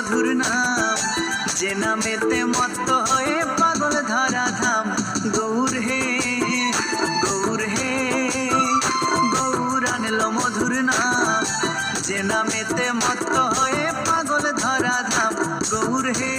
মধুর নাম, যে নামেতে মত্ত হয়ে পাগল ধরা ধাম। গৌর হে গৌর হে, গৌর আনলো মধুর নাম, যে নামেতে মত্ত হয়ে পাগল ধরা ধাম। গৌর হে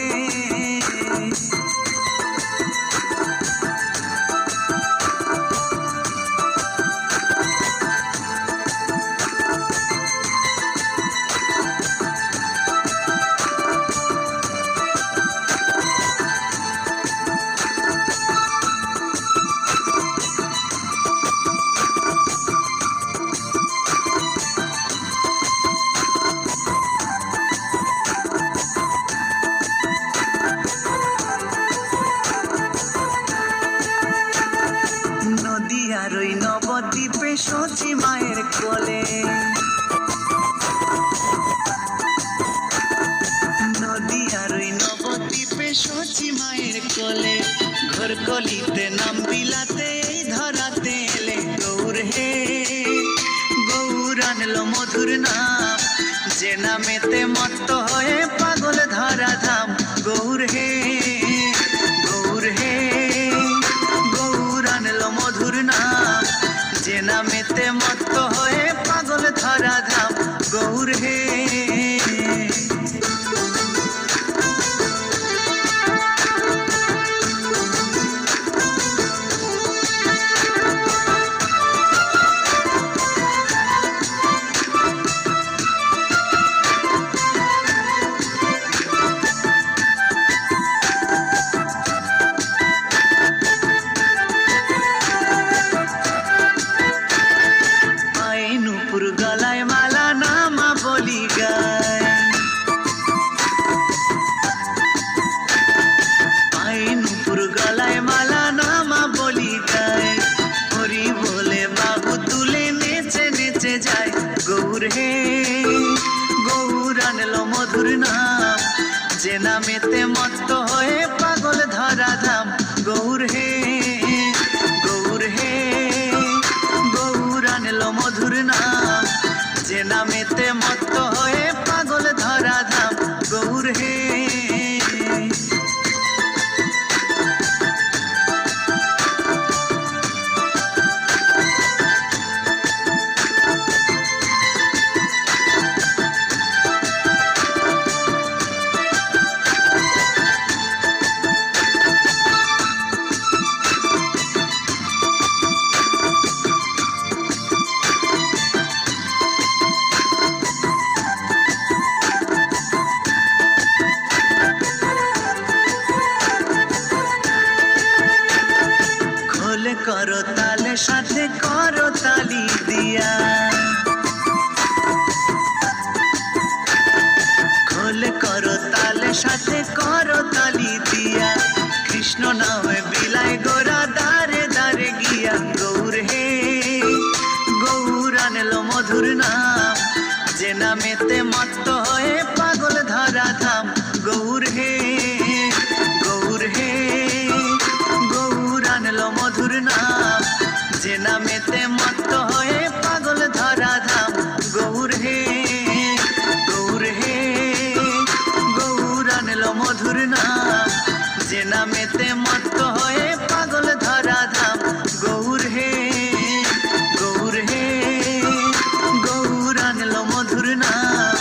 নদিয়ার ওই নবদ্বীপে সচি মায়ের কোলে, নদিয়ার ওই নবদ্বীপে সচি মায়ের কোলে, ঘোর কলিতে নাম বিলাতে এই ধরাতে এলে। গৌর হে গৌর আনলো মধুর নাম, যে নামেতে মত্ত হয়ে পাগল ধরা ধাম। গৌর হে গৌর হে, গৌর আনলো মধুর নাম, যে নামেতে মত্ত হয়ে পাগল ধরা ধাম। গৌর হে নুপুর গলায় মালা নামা বলি গায়, নুপুর গলায় মালা নামা বলি গায়, হরি বলে বাবু তুলে নেচে নেচে যায়। গৌর হে গৌর আনলো মধুর নাম, যে নামেতে মত্ত হয়ে পাগল ধরা ধাম। গৌর হে গৌর হে, গৌর আনলো মধুর নাম, যে নামেতে মত্ত হয়ে পাগল ধরা ধাম। গৌর হে করো তালে সাথে করো তালি দিয়া, খোলে করো তালে সাথে করো তালি দিয়া, কৃষ্ণ নামে বিলাই গোরা দারে দারে গিয়া। গৌর হে গৌর আনলো মধুর নাম, যে নামেতে মত্ত হয়ে পাগল ধরা ধাম। গৌর হে গৌর হে, গৌর আনলো মধুর নাম, যে নামেতে মত্ত হয়ে পাগল ধরা ধাম। গৌর হে গৌর হে, গৌর আনলো মধুর নাম, যে নামেতে মত্ত হয়ে পাগল ধরা ধাম। গৌর হে গৌর হে, গৌর আনলো মধুর নাম,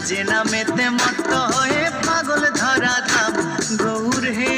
যে নামেতে মত্ত হয়ে পাগল ধরা ধাম। গৌর হে।